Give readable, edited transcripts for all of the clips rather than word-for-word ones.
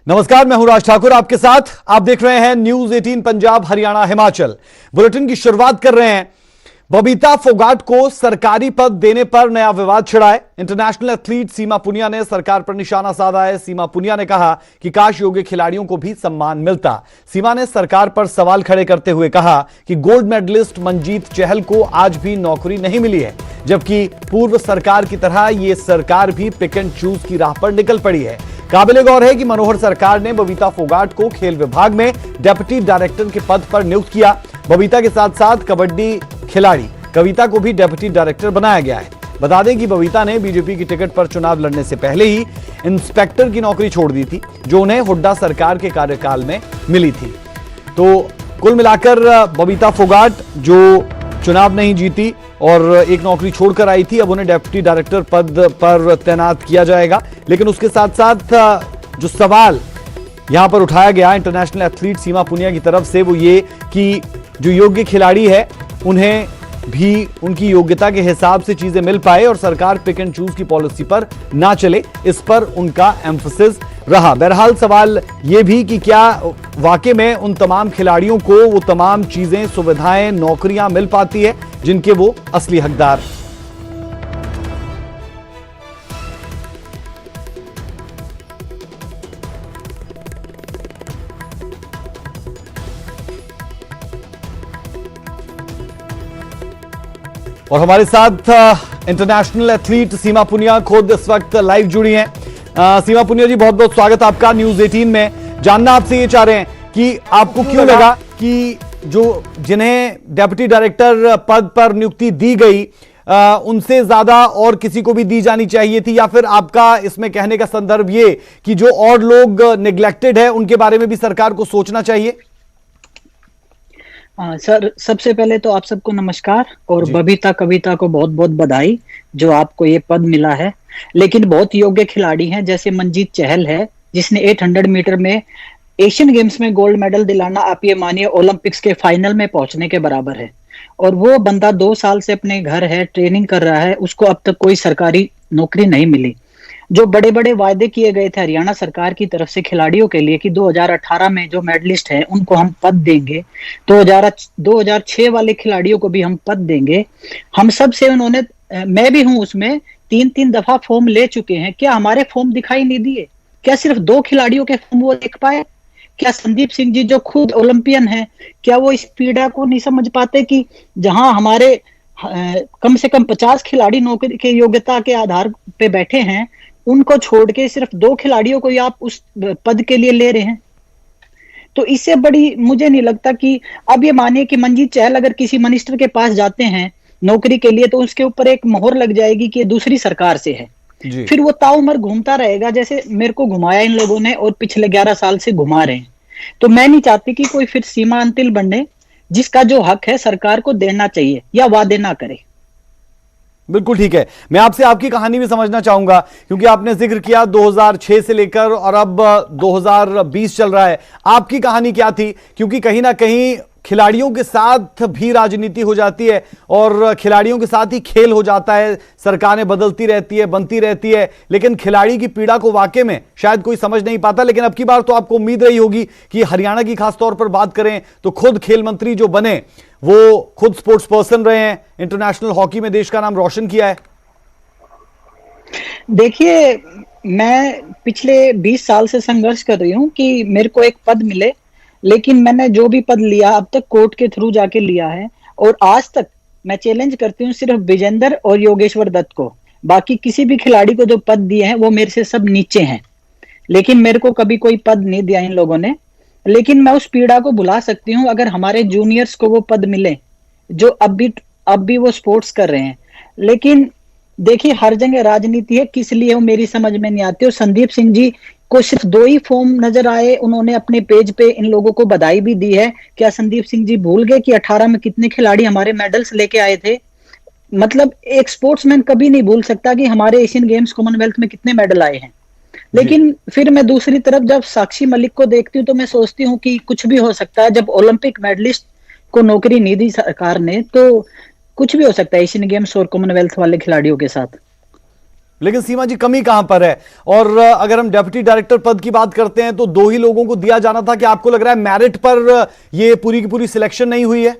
नमस्कार, मैं हूं राज ठाकुर आपके साथ। आप देख रहे हैं न्यूज 18 पंजाब हरियाणा हिमाचल। बुलेटिन की शुरुआत कर रहे हैं। बबीता फोगाट को सरकारी पद देने पर नया विवाद छिड़ा है। इंटरनेशनल एथलीट सीमा पुनिया ने सरकार पर निशाना साधा है। सीमा पुनिया ने कहा कि काश योग्य खिलाड़ियों को भी सम्मान मिलता। सीमा ने सरकार पर सवाल खड़े करते हुए कहा कि गोल्ड मेडलिस्ट मंजीत चहल को आज भी नौकरी नहीं मिली है, जबकि पूर्व सरकार की तरह यह सरकार भी पिक एंड चूज की राह पर निकल पड़ी है। काबिले गौर है कि मनोहर सरकार ने बबीता फोगाट को खेल विभाग में डेप्यूटी डायरेक्टर के पद पर नियुक्त किया। बबीता के साथ साथ कबड्डी खिलाड़ी कविता को भी डेप्यूटी डायरेक्टर बनाया गया है। बता दें कि बबीता ने बीजेपी की टिकट पर चुनाव लड़ने से पहले ही इंस्पेक्टर की नौकरी छोड़ दी थी, जो उन्हें हुड्डा सरकार के कार्यकाल में मिली थी। तो कुल मिलाकर बबीता फोगाट जो चुनाव नहीं जीती और एक नौकरी छोड़कर आई थी, अब उन्हें डेप्यूटी डायरेक्टर पद पर तैनात किया जाएगा। लेकिन उसके साथ साथ जो सवाल यहां पर उठाया गया इंटरनेशनल एथलीट सीमा पुनिया की तरफ से, वो ये कि जो योग्य खिलाड़ी है उन्हें भी उनकी योग्यता के हिसाब से चीजें मिल पाए और सरकार पिक एंड चूज की पॉलिसी पर ना चले, इस पर उनका एम्फसिस रहा। बहरहाल सवाल यह भी कि क्या वाकई में उन तमाम खिलाड़ियों को वो तमाम चीजें, सुविधाएं, नौकरियां मिल पाती है जिनके वो असली हकदार। और हमारे साथ इंटरनेशनल एथलीट सीमा पुनिया खुद इस वक्त लाइव जुड़ी हैं। सीमा पुनिया जी, बहुत बहुत स्वागत आपका न्यूज 18 में। जानना आपसे ये चाह रहे हैं कि आपको क्यों लगा कि जो जिन्हें डेप्यूटी डायरेक्टर पद पर नियुक्ति दी गई उनसे ज्यादा और किसी को भी दी जानी चाहिए थी, या फिर आपका इसमें कहने का संदर्भ ये कि जो और लोग निग्लेक्टेड है उनके बारे में भी सरकार को सोचना चाहिए? सर, सबसे पहले तो आप सबको नमस्कार और बबीता कविता को बहुत बहुत बधाई जो आपको ये पद मिला है। लेकिन बहुत योग्य खिलाड़ी हैं, जैसे मंजीत चहल है जिसने 800 मीटर में एशियन गेम्स में गोल्ड मेडल दिलाना, आप ये मानिए ओलंपिक्स के फाइनल में पहुंचने के बराबर है। और वो बंदा 2 साल से अपने घर है, ट्रेनिंग कर रहा है, उसको अब तक कोई सरकारी नौकरी नहीं मिली। जो बड़े बड़े वायदे किए गए थे हरियाणा सरकार की तरफ से खिलाड़ियों के लिए कि 2018 में जो मेडलिस्ट हैं उनको हम पद देंगे, 2006 वाले खिलाड़ियों को भी हम पद देंगे, हम सब से उन्होंने, मैं भी हूं उसमें, 3-3 दफा फॉर्म ले चुके हैं। क्या हमारे फॉर्म दिखाई नहीं दिए? क्या सिर्फ 2 खिलाड़ियों के फॉर्म वो देख पाए? क्या संदीप सिंह जी जो खुद ओलंपियन है, क्या वो इस पीड़ा को नहीं समझ पाते कि जहां हमारे कम से कम 50 खिलाड़ी नौकरी के योग्यता के आधार पे बैठे हैं, उनको छोड़ के सिर्फ 2 खिलाड़ियों को ही आप उस पद के लिए ले रहे हैं? तो इससे बड़ी मुझे नहीं लगता कि अब ये मानिए कि मंजीत चहल अगर किसी मिनिस्टर के पास जाते हैं नौकरी के लिए, तो उसके ऊपर एक मोहर लग जाएगी कि ये दूसरी सरकार से है। फिर वो ताउम्र घूमता रहेगा, जैसे मेरे को घुमाया इन लोगों ने और पिछले 11 साल से घुमा रहे हैं। तो मैं नहीं चाहती कि कोई फिर सीमा अंतिल बने। जिसका जो हक है सरकार को देना चाहिए या वादे ना करे। बिल्कुल ठीक है। मैं आपसे आपकी कहानी भी समझना चाहूंगा, क्योंकि आपने जिक्र किया 2006 से लेकर और अब 2020 चल रहा है। आपकी कहानी क्या थी? क्योंकि कहीं ना कहीं खिलाड़ियों के साथ भी राजनीति हो जाती है और खिलाड़ियों के साथ ही खेल हो जाता है। सरकारें बदलती रहती है, बनती रहती है, लेकिन खिलाड़ी की पीड़ा को वाकई में शायद कोई समझ नहीं पाता। लेकिन अब की बार तो आपको उम्मीद रही होगी कि हरियाणा की खासतौर पर बात करें तो खुद खेल मंत्री जो बने वो खुद स्पोर्ट्स पर्सन रहे हैं, इंटरनेशनल हॉकी में देश का नाम रोशन किया है। देखिए, मैं पिछले 20 साल से संघर्ष कर रही हूं कि मेरे को एक पद मिले, लेकिन मैंने जो भी पद लिया अब तक कोर्ट के थ्रू जाके लिया है। और आज तक मैं चैलेंज करती हूँ सिर्फ विजेंद्र और योगेश्वर दत्त को। बाकी किसी भी खिलाड़ी को जो पद दिए हैं वो मेरे से सब नीचे हैं, लेकिन मेरे को कभी कोई पद नहीं दिया इन लोगों ने। लेकिन मैं उस पीड़ा को भुला सकती हूँ अगर हमारे जूनियर्स को वो पद मिले जो अब भी वो स्पोर्ट्स कर रहे हैं। लेकिन देखिए, हर जगह राजनीति है, किस लिए वो मेरी समझ में नहीं आती। और संदीप सिंह जी को सिर्फ 2 ही फॉर्म नजर आए, उन्होंने अपने पेज पे इन लोगों को बधाई भी दी है। क्या संदीप सिंह जी भूल गए कि 18 में कितने खिलाड़ी हमारे मेडल्स लेके आए थे? मतलब एक स्पोर्ट्समैन कभी नहीं भूल सकता कि हमारे एशियन गेम्स, कॉमनवेल्थ में कितने मेडल आए हैं। लेकिन फिर मैं दूसरी तरफ जब साक्षी मलिक को देखती हूँ तो मैं सोचती हूँ कि कुछ भी हो सकता है। जब ओलंपिक मेडलिस्ट को नौकरी नहीं दी सरकार ने, तो कुछ भी हो सकता है एशियन गेम्स और कॉमनवेल्थ वाले खिलाड़ियों के साथ। लेकिन सीमा जी कमी कहां पर है? और अगर हम डेप्यूटी डायरेक्टर पद की बात करते हैं तो 2 ही लोगों को दिया जाना था। कि आपको लग रहा है मेरिट पर ये पूरी की पूरी सिलेक्शन नहीं हुई है?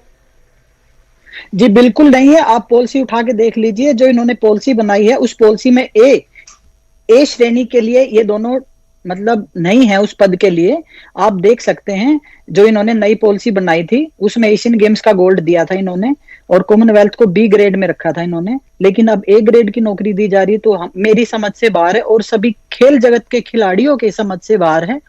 जी बिल्कुल नहीं है। आप पॉलिसी उठा के देख लीजिए, जो इन्होंने पॉलिसी बनाई है उस पॉलिसी में ए श्रेणी के लिए ये दोनों मतलब नहीं है उस पद के लिए। आप देख सकते हैं जो इन्होंने नई पॉलिसी बनाई थी उसमें एशियन गेम्स का गोल्ड दिया था इन्होंने, और कॉमनवेल्थ को बी ग्रेड में रखा था इन्होंने। लेकिन अब ए ग्रेड की नौकरी दी जा रही है, तो मेरी समझ से बाहर है और सभी खेल जगत के खिलाड़ियों के समझ से बाहर है।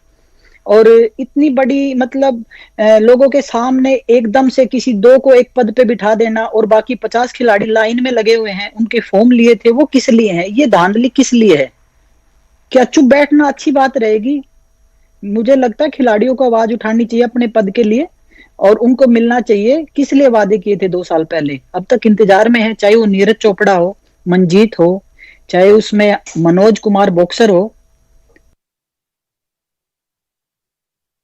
और इतनी बड़ी मतलब लोगों के सामने एकदम से किसी 2 को एक पद पे बिठा देना और बाकी 50 खिलाड़ी लाइन में लगे हुए हैं, उनके फॉर्म लिए थे, वो किस लिए हैं? ये धांधली किस लिए है? क्या चुप बैठना अच्छी बात रहेगी? मुझे लगता है खिलाड़ियों को आवाज उठानी चाहिए अपने पद के लिए, और उनको मिलना चाहिए। किस लिए वादे किए थे 2 साल पहले, अब तक इंतजार में है। चाहे वो नीरज चोपड़ा हो, मंजीत हो, चाहे उसमें मनोज कुमार बॉक्सर हो,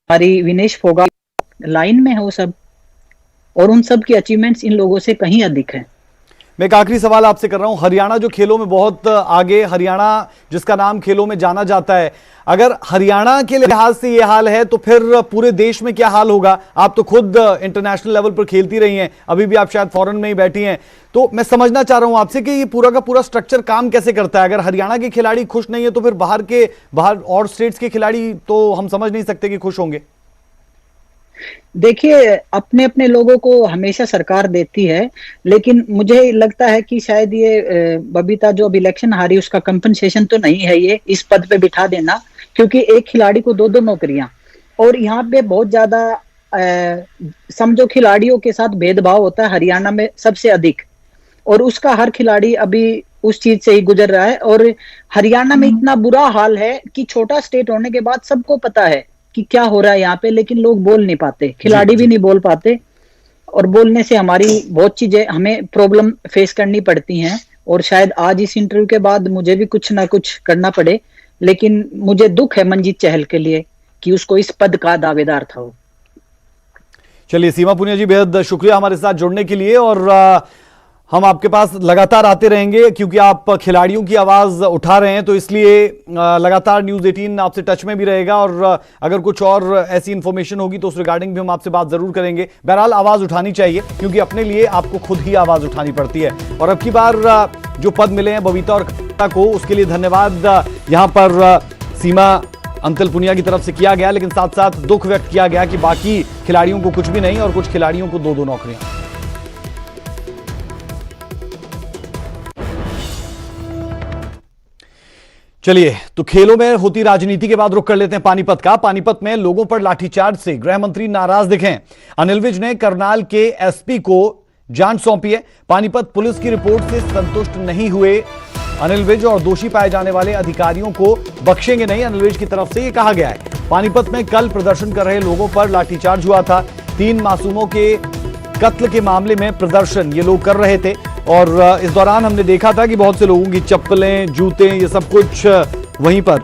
हमारी विनेश फोगाट लाइन में हो सब, और उन सब की अचीवमेंट्स इन लोगों से कहीं अधिक है। मैं एक आखिरी सवाल आपसे कर रहा हूं। हरियाणा जो खेलों में बहुत आगे, हरियाणा जिसका नाम खेलों में जाना जाता है, अगर हरियाणा के लिहाज से ये हाल है तो फिर पूरे देश में क्या हाल होगा? आप तो खुद इंटरनेशनल लेवल पर खेलती रही हैं, अभी भी आप शायद फॉरेन में ही बैठी हैं, तो मैं समझना चाह रहा हूं आपसे कि ये पूरा का पूरा स्ट्रक्चर काम कैसे करता है? अगर हरियाणा के खिलाड़ी खुश नहीं है तो फिर बाहर और स्टेट्स के खिलाड़ी तो हम समझ नहीं सकते कि खुश होंगे। देखिए, अपने अपने लोगों को हमेशा सरकार देती है, लेकिन मुझे लगता है कि शायद ये बबीता जो अब इलेक्शन हारी उसका कंपनसेशन तो नहीं है ये इस पद पे बिठा देना, क्योंकि एक खिलाड़ी को 2-2 नौकरियां, और यहाँ पे बहुत ज्यादा समझो खिलाड़ियों के साथ भेदभाव होता है हरियाणा में सबसे अधिक, और उसका हर खिलाड़ी अभी उस चीज से ही गुजर रहा है। और हरियाणा में इतना बुरा हाल है कि छोटा स्टेट होने के बाद सबको पता है कि क्या हो रहा है यहाँ पे, लेकिन लोग बोल नहीं पाते, खिलाड़ी भी नहीं बोल पाते, और बोलने से हमारी बहुत चीजें हमें प्रॉब्लम फेस करनी पड़ती हैं। और शायद आज इस इंटरव्यू के बाद मुझे भी कुछ ना कुछ करना पड़े, लेकिन मुझे दुख है मंजीत चहल के लिए कि उसको इस पद का दावेदार था वो। चलिए सीमा पुनिया जी, बेहद शुक्रिया हमारे साथ जुड़ने के लिए, और हम आपके पास लगातार आते रहेंगे क्योंकि आप खिलाड़ियों की आवाज उठा रहे हैं, तो इसलिए लगातार न्यूज़ 18 आपसे टच में भी रहेगा, और अगर कुछ और ऐसी इंफॉर्मेशन होगी तो उस रिगार्डिंग भी हम आपसे बात जरूर करेंगे। बहरहाल आवाज उठानी चाहिए क्योंकि अपने लिए आपको खुद ही आवाज उठानी पड़ती है। और अब की बार जो पद मिले हैं बबीता और कविता को, उसके लिए धन्यवाद यहां पर सीमा अंतल पुनिया की तरफ से किया गया, लेकिन साथ साथ दुख व्यक्त किया गया कि बाकी खिलाड़ियों को कुछ भी नहीं और कुछ खिलाड़ियों को 2-2 नौकरियां। चलिए, तो खेलों में होती राजनीति के बाद रुख कर लेते हैं पानीपत का। पानीपत में लोगों पर लाठीचार्ज से गृह मंत्री नाराज दिखे। अनिल विज ने करनाल के एसपी को जांच सौंपी है। पानीपत पुलिस की रिपोर्ट से संतुष्ट नहीं हुए अनिल विज और दोषी पाए जाने वाले अधिकारियों को बख्शेंगे नहीं, अनिल विज की तरफ से यह कहा गया है। पानीपत में कल प्रदर्शन कर रहे लोगों पर लाठीचार्ज हुआ था। 3 मासूमों के कत्ल के मामले में प्रदर्शन ये लोग कर रहे थे, और इस दौरान हमने देखा था कि बहुत से लोगों की चप्पलें, जूते, ये सब कुछ वहीं पर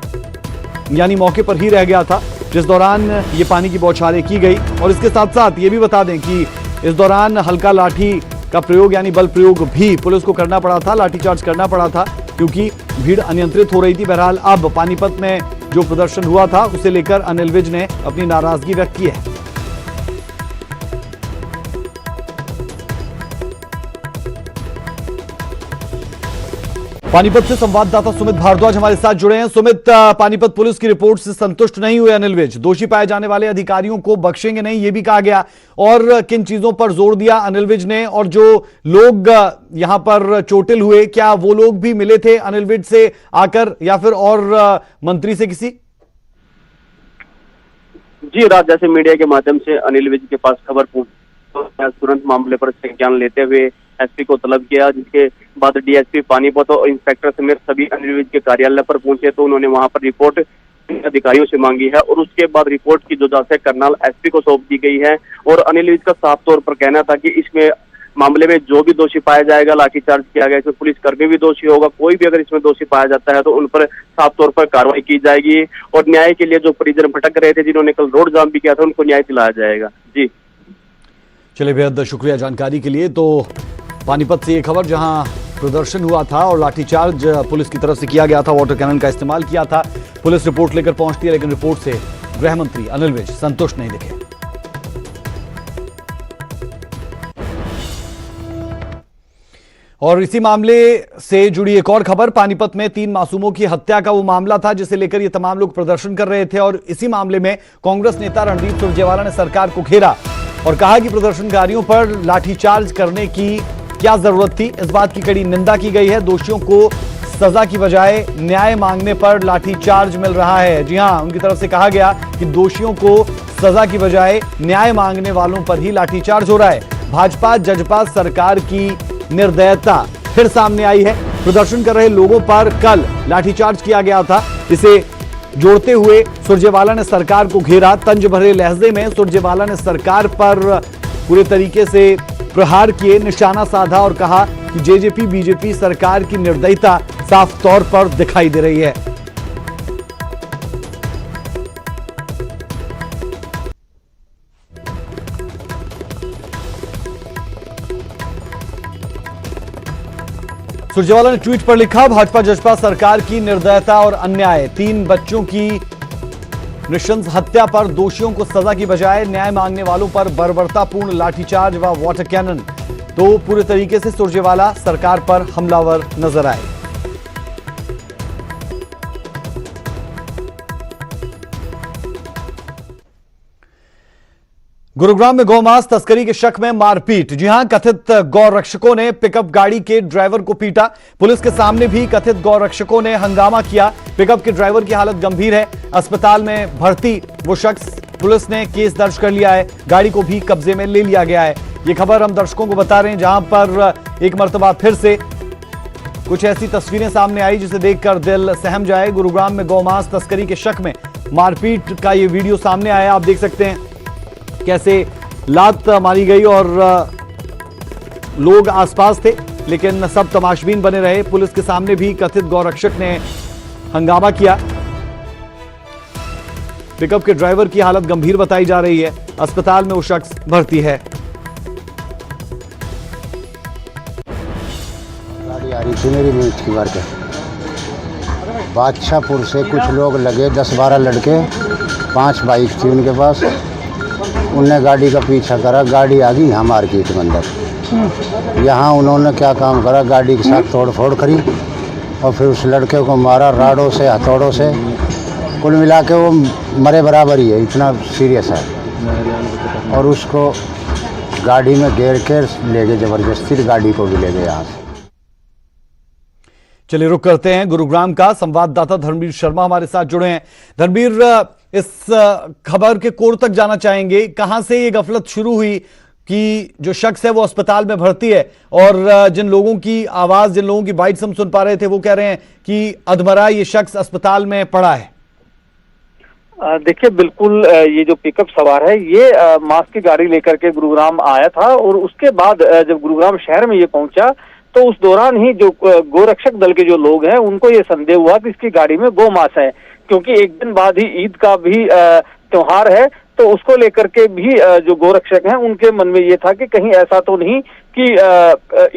यानी मौके पर ही रह गया था, जिस दौरान ये पानी की बौछारें की गई। और इसके साथ साथ ये भी बता दें कि इस दौरान हल्का लाठी का प्रयोग यानी बल प्रयोग भी पुलिस को करना पड़ा था, लाठीचार्ज करना पड़ा था क्योंकि भीड़ अनियंत्रित हो रही थी। बहरहाल अब पानीपत में जो प्रदर्शन हुआ था उसे लेकर अनिल विज ने अपनी नाराजगी व्यक्त की है। पानीपत से संवाददाता सुमित भारद्वाज हमारे साथ जुड़े हैं। सुमित, पानीपत पुलिस की रिपोर्ट से संतुष्ट नहीं हुए अनिल विज, दोषी पाए जाने वाले अधिकारियों को बख्शेंगे नहीं ये भी कहा गया, और किन चीजों पर जोर दिया अनिल विज ने? और जो लोग यहां पर चोटिल हुए, क्या वो लोग भी मिले थे अनिल विज से आकर या फिर और मंत्री से किसी? जी राज, जैसे मीडिया के माध्यम से अनिल विज के पास खबर पहुंची, तुरंत मामले पर संज्ञान लेते हुए एसपी को तलब किया, जिसके बाद डीएसपी पानीपत और इंस्पेक्टर समेत सभी अनिल विज के कार्यालय पर पहुंचे। तो उन्होंने वहां पर रिपोर्ट अधिकारियों से मांगी है, और उसके बाद रिपोर्ट की जो जांच है करनाल एसपी को सौंप दी गई है। और अनिल विज का साफ तौर पर कहना था कि इसमें मामले में जो भी दोषी पाया जाएगा, लाठीचार्ज किया गया, इसमें पुलिसकर्मी भी दोषी होगा, कोई भी अगर इसमें दोषी पाया जाता है तो उन पर साफ तौर पर कार्रवाई की जाएगी, और न्याय के लिए जो परिजन भटक रहे थे, जिन्होंने कल रोड जाम भी किया था, उनको न्याय दिलाया जाएगा। जी चलिए, बेहद शुक्रिया जानकारी के लिए। तो पानीपत से ये खबर, जहां प्रदर्शन हुआ था और लाठीचार्ज पुलिस की तरफ से किया गया था, वाटर कैनन का इस्तेमाल किया था। पुलिस रिपोर्ट लेकर पहुंचती है, लेकिन रिपोर्ट से गृह मंत्री अनिल विज संतुष्ट नहीं दिखे। और इसी मामले से जुड़ी एक और खबर, पानीपत में 3 मासूमों की हत्या का वो मामला था जिसे लेकर ये तमाम लोग प्रदर्शन कर रहे थे। और इसी मामले में कांग्रेस नेता रणदीप सुरजेवाला ने सरकार को घेरा और कहा कि प्रदर्शनकारियों पर लाठीचार्ज करने की क्या जरूरत थी। इस बात की कड़ी निंदा की गई है। दोषियों को सजा की बजाय न्याय मांगने पर लाठीचार्ज मिल रहा है। जी हां, उनकी तरफ से कहा गया कि दोषियों को सजा की बजाय न्याय मांगने वालों पर ही लाठीचार्ज हो रहा है। भाजपा जजपा सरकार की निर्दयता फिर सामने आई है। प्रदर्शन कर रहे लोगों पर कल लाठीचार्ज किया गया था। इसे जोड़ते हुए सुरजेवाला ने सरकार को घेरा। तंज भरे लहजे में सुरजेवाला ने सरकार पर पूरे तरीके से प्रहार किए, निशाना साधा और कहा कि जेजेपी बीजेपी सरकार की निर्दयता साफ तौर पर दिखाई दे रही है। सुरजेवाला ने ट्वीट पर लिखा, भाजपा जजपा सरकार की निर्दयता और अन्याय। 3 बच्चों की नृशंस हत्या पर दोषियों को सजा की बजाय न्याय मांगने वालों पर बर्बरतापूर्ण लाठीचार्ज व वाटर कैनन। तो पूरे तरीके से सुरजेवाला सरकार पर हमलावर नजर आए। गुरुग्राम में गौमांस तस्करी के शक में मारपीट। जी हां, कथित गौरक्षकों ने पिकअप गाड़ी के ड्राइवर को पीटा। पुलिस के सामने भी कथित गौरक्षकों ने हंगामा किया। पिकअप के ड्राइवर की हालत गंभीर है, अस्पताल में भर्ती वो शख्स। पुलिस ने केस दर्ज कर लिया है, गाड़ी को भी कब्जे में ले लिया गया है। ये खबर हम दर्शकों को बता रहे हैं, जहां पर एक मर्तबा फिर से कुछ ऐसी तस्वीरें सामने आई जिसे देखकर दिल सहम जाए। गुरुग्राम में गौमांस तस्करी के शक में मारपीट का ये वीडियो सामने आया। आप देख सकते हैं कैसे लात मारी गई और लोग आसपास थे, लेकिन सब तमाशबीन बने रहे। पुलिस के सामने भी कथित गौरक्षक ने हंगामा किया। पिकअप के ड्राइवर की हालत गंभीर बताई जा रही है, अस्पताल में वो शख्स भर्ती है। गाड़ी आ रही थी मेरी मिर्च की बार के बादशाहपुर से कुछ लोग लगे, 10-12 लड़के, 5 बाइक थी उनके पास। उनने गाड़ी का पीछा करा, गाड़ी आ गई यहाँ मार्केट में अंदर। यहाँ उन्होंने क्या काम करा, गाड़ी के साथ तोड़ फोड़ करी और फिर उस लड़के को मारा राडों से, हथौड़ों से। कुल मिला के वो मरे बराबर ही है, इतना सीरियस है। और उसको गाड़ी में घेर के ले गए जबरदस्ती, गाड़ी को भी ले गए यहाँ से। चलिए रुक करते हैं गुरुग्राम का। संवाददाता धर्मवीर शर्मा हमारे साथ जुड़े हैं। धर्मवीर, इस खबर के कोर तक जाना चाहेंगे, कहां से ये गफलत शुरू हुई कि जो शख्स है वो अस्पताल में भर्ती है और जिन लोगों की आवाज, जिन लोगों की बाइट्स हम सुन पा रहे थे, वो कह रहे हैं कि अधमरा ये शख्स अस्पताल में पड़ा है। देखिए, बिल्कुल ये जो पिकअप सवार है ये मास्क की गाड़ी लेकर के गुरुग्राम आया था और उसके बाद जब गुरुग्राम शहर में ये पहुंचा तो उस दौरान ही जो गोरक्षक दल के जो लोग हैं उनको ये संदेह हुआ कि इसकी गाड़ी में गौमांस है, क्योंकि एक दिन बाद ही ईद का भी त्योहार है। तो उसको लेकर के भी जो गोरक्षक हैं उनके मन में ये था कि कहीं ऐसा तो नहीं कि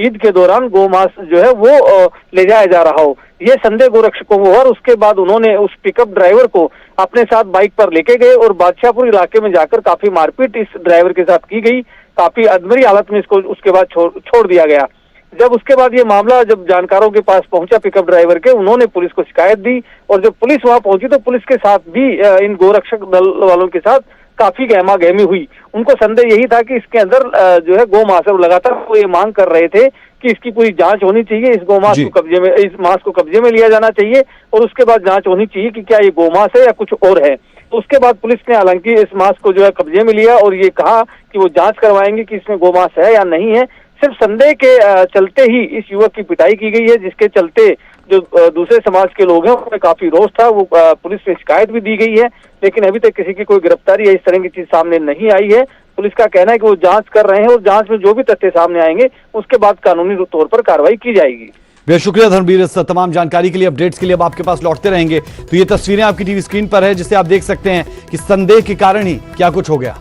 ईद के दौरान गौमांस जो है वो ले जाया जा रहा हो। ये संदेह गोरक्षकों को हुआ और उसके बाद उन्होंने उस पिकअप ड्राइवर को अपने साथ बाइक पर लेके गए और बादशाहपुर इलाके में जाकर काफी मारपीट इस ड्राइवर के साथ की गई। काफी अधमरी हालत में इसको उसके बाद छोड़ दिया गया। जब उसके बाद ये मामला जब जानकारों के पास पहुंचा पिकअप ड्राइवर के, उन्होंने पुलिस को शिकायत दी और जब पुलिस वहां पहुंची तो पुलिस के साथ भी इन गोरक्षक दल वालों के साथ काफी गहमा गहमी हुई। उनको संदेह यही था कि इसके अंदर जो है गौमांस है। लगातार वो ये मांग कर रहे थे कि इसकी पूरी जांच होनी चाहिए, इस गौमांस को कब्जे में, इस मांस को कब्जे में लिया जाना चाहिए और उसके बाद जांच होनी चाहिए कि क्या ये गौमांस है या कुछ और है। तो उसके बाद पुलिस ने हालांकि इस मांस को जो है कब्जे में लिया और ये कहा कि वो जांच करवाएंगे कि इसमें गौमांस है या नहीं है। सिर्फ संदेह के चलते ही इस युवक की पिटाई की गई है, जिसके चलते जो दूसरे समाज के लोग हैं उनमें काफी रोष था। वो पुलिस में शिकायत भी दी गई है, लेकिन अभी तक किसी की कोई गिरफ्तारी या इस तरह की चीज सामने नहीं आई है। पुलिस का कहना है कि वो जांच कर रहे हैं और जांच में जो भी तथ्य सामने आएंगे उसके बाद कानूनी तौर पर कार्रवाई की जाएगी। बेहद शुक्रिया धर्मवीर इस तमाम जानकारी के लिए, अपडेट्स के लिए। अब आपके पास लौटते रहेंगे। तो ये तस्वीरें आपकी टीवी स्क्रीन पर है, जिसे आप देख सकते हैं कि संदेह के कारण ही क्या कुछ हो गया।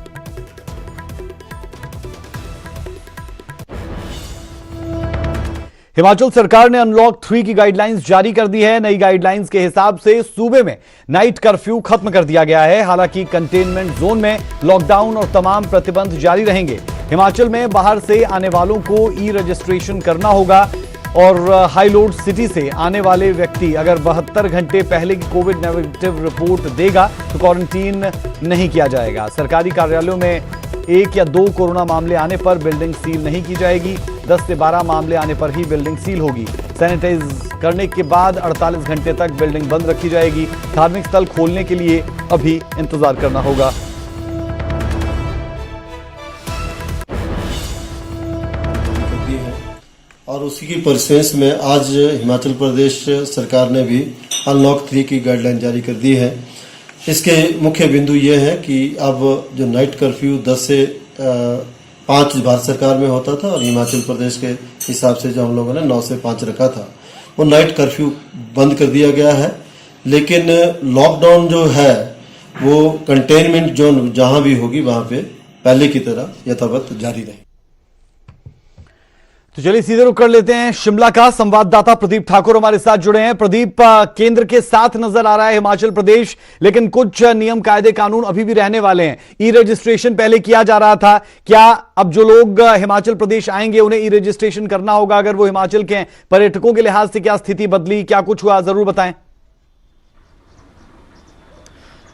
हिमाचल सरकार ने अनलॉक 3 की गाइडलाइंस जारी कर दी है। नई गाइडलाइंस के हिसाब से सूबे में नाइट कर्फ्यू खत्म कर दिया गया है। हालांकि कंटेनमेंट जोन में लॉकडाउन और तमाम प्रतिबंध जारी रहेंगे। हिमाचल में बाहर से आने वालों को ई रजिस्ट्रेशन करना होगा और हाई लोड सिटी से आने वाले व्यक्ति अगर 72 घंटे पहले की कोविड नेगेटिव रिपोर्ट देगा तो क्वारंटीन नहीं किया जाएगा। सरकारी कार्यालयों में 1 या 2 कोरोना मामले आने पर बिल्डिंग सील नहीं की जाएगी। 10 से 12 मामले आने पर ही बिल्डिंग सील होगी। सैनिटाइज करने के बाद 48 घंटे तक बिल्डिंग बंद रखी जाएगी। धार्मिक स्थल खोलने के लिए अभी इंतजार करना होगा। और उसी की परिपेक्ष में आज हिमाचल प्रदेश सरकार ने भी अनलॉक 3 की गाइडलाइन जारी कर दी है। इसके मुख्य बिंदु ये है कि अब जो नाइट कर्फ्यू 10 से 5 भारत सरकार में होता था और हिमाचल प्रदेश के हिसाब से जो हम लोगों ने 9 से 5 रखा था, वो नाइट कर्फ्यू बंद कर दिया गया है। लेकिन लॉकडाउन जो है वो कंटेनमेंट जोन जहां भी होगी वहां पे पहले की तरह यथावत जारी रहे। तो चलिए सीधे रुक कर लेते हैं शिमला का। संवाददाता प्रदीप ठाकुर हमारे साथ जुड़े हैं। प्रदीप, केंद्र के साथ नजर आ रहा है हिमाचल प्रदेश, लेकिन कुछ नियम कायदे कानून अभी भी रहने वाले हैं। ई रजिस्ट्रेशन पहले किया जा रहा था, क्या अब जो लोग हिमाचल प्रदेश आएंगे उन्हें ई रजिस्ट्रेशन करना होगा? अगर वो हिमाचल के हैं, पर्यटकों के लिहाज से क्या स्थिति बदली, क्या कुछ हुआ, जरूर बताएं।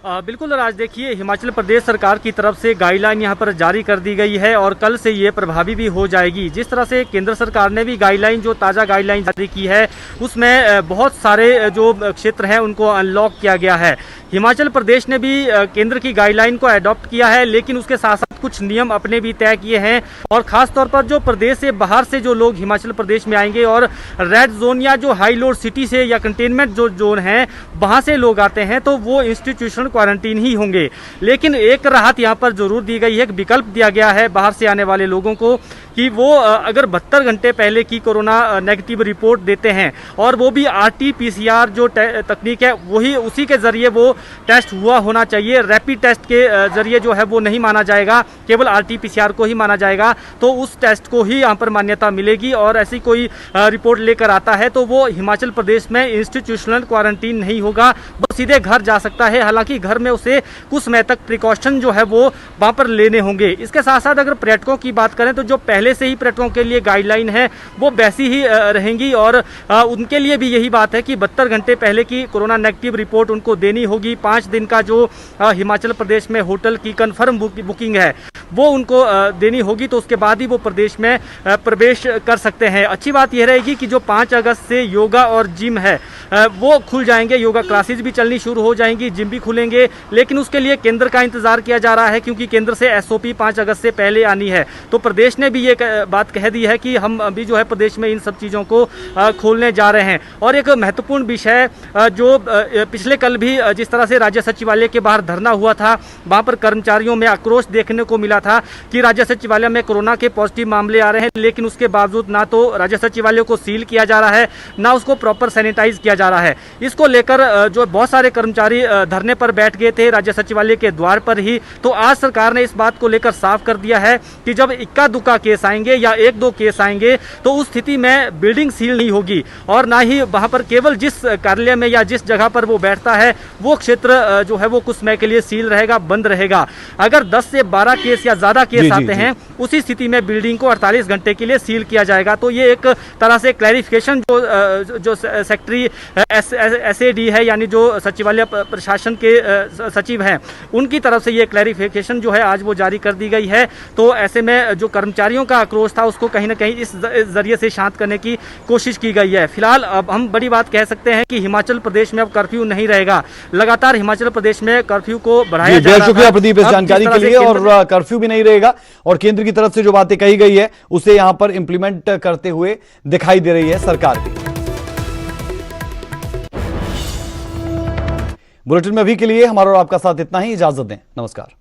बिल्कुल राज, देखिए हिमाचल प्रदेश सरकार की तरफ से गाइडलाइन यहाँ पर जारी कर दी गई है और कल से ये प्रभावी भी हो जाएगी। जिस तरह से केंद्र सरकार ने भी गाइडलाइन, जो ताज़ा गाइडलाइन जारी की है, उसमें बहुत सारे जो क्षेत्र हैं उनको अनलॉक किया गया है। हिमाचल प्रदेश ने भी केंद्र की गाइडलाइन को अडॉप्ट किया है, लेकिन उसके साथ साथ कुछ नियम अपने भी तय किए हैं। और खास तौर पर जो प्रदेश से बाहर से जो लोग हिमाचल प्रदेश में आएंगे और रेड जोन या जो हाई लोड सिटी से या कंटेनमेंट जो जोन है वहाँ से लोग आते हैं तो वो इंस्टीट्यूशनल क्वारंटीन ही होंगे। लेकिन एक राहत यहाँ पर जरूर दी गई है, एक विकल्प दिया गया है बाहर से आने वाले लोगों को कि वो अगर 72 घंटे पहले की कोरोना नेगेटिव रिपोर्ट देते हैं और वो भी RT-PCR जो तकनीक है वही उसी के जरिए वो टेस्ट हुआ होना चाहिए। रैपिड टेस्ट के जरिए जो है वो नहीं माना जाएगा, केवल RT-PCR को ही माना जाएगा। तो उस टेस्ट को ही यहाँ पर मान्यता मिलेगी और ऐसी कोई रिपोर्ट लेकर आता है तो वो हिमाचल प्रदेश में इंस्टीट्यूशनल क्वारंटीन नहीं होगा, वो सीधे घर जा सकता है। हालांकि घर में उसे कुछ समय तक प्रिकॉशन जो है वो वहाँ पर लेने होंगे। इसके साथ साथ अगर पर्यटकों की बात करें तो जो पहले से ही पर्यटकों के लिए गाइडलाइन है वो वैसी ही रहेंगी और उनके लिए भी यही बात है कि 72 घंटे पहले की कोरोना नेगेटिव रिपोर्ट उनको देनी होगी। 5 दिन का जो हिमाचल प्रदेश में होटल की कंफर्म बुकिंग है वो उनको देनी होगी, तो उसके बाद ही वो प्रदेश में प्रवेश कर सकते हैं। अच्छी बात यह रहेगी कि जो 5 अगस्त से योगा और जिम है वो खुल जाएंगे, योगा क्लासेज भी चलनी शुरू हो जाएंगी, जिम भी खुलेंगे। लेकिन उसके लिए केंद्र का इंतजार किया जा रहा है क्योंकि केंद्र से SOP 5 अगस्त से पहले आनी है। तो प्रदेश ने भी ये बात कह दी है कि हम अभी जो है प्रदेश में इन सब चीज़ों को खोलने जा रहे हैं। और एक महत्वपूर्ण विषय जो पिछले कल भी जिस तरह से राज्य सचिवालय के बाहर धरना हुआ था, वहाँ पर कर्मचारियों में आक्रोश देखने को मिला था कि राज्य सचिवालय में कोरोना के पॉजिटिव मामले आ रहे हैं, लेकिन उसके बावजूद ना तो राज्य सचिवालय को सील किया जा रहा है, ना उसको प्रॉपर सैनिटाइज किया जा रहा है। इसको लेकर जो बहुत सारे कर्मचारी धरने पर बैठ गए थे राज्य सचिवालय के द्वार पर ही। तो आज सरकार ने इस बात को लेकर साफ कर दिया है कि जब इक्का दुक्का केस आएंगे या 1-2 केस आएंगे तो उस स्थिति में बिल्डिंग सील नहीं होगी और ना ही वहां पर केवल जिस कार्यालय में या जिस जगह पर वो बैठता है वो क्षेत्र जो है वो कुछ समय के लिए सील रहेगा, बंद रहेगा। अगर 10 से 12 केस या ज्यादा केस आते हैं उसी स्थिति में बिल्डिंग को 48 घंटे के लिए सील किया जाएगा। तो ये एक तरह से क्लैरिफिकेशन जो सेक्रेटरी SAD है, यानी जो सचिवालय प्रशासन के सचिव हैं, उनकी तरफ से ये क्लैरिफिकेशन जो है आज वो जारी कर दी गई है। तो ऐसे में जो कर्मचारियों का आक्रोश था उसको कहीं ना कहीं इस जरिए से शांत करने की कोशिश की गई है। फिलहाल अब हम बड़ी बात कह सकते हैं कि हिमाचल प्रदेश में अब कर्फ्यू नहीं रहेगा। लगातार हिमाचल प्रदेश में कर्फ्यू को बढ़ाया जा रहा है। बहुत शुक्रिया प्रदीप इस जानकारी के लिए। और कर्फ्यू भी नहीं रहेगा और केंद्र की तरफ से जो बातें कही गई है उसे यहां पर इंप्लीमेंट करते हुए दिखाई दे रही है सरकार भी। बुलेटिन में अभी के लिए हमारा और आपका साथ इतना ही, इजाजत दें, नमस्कार।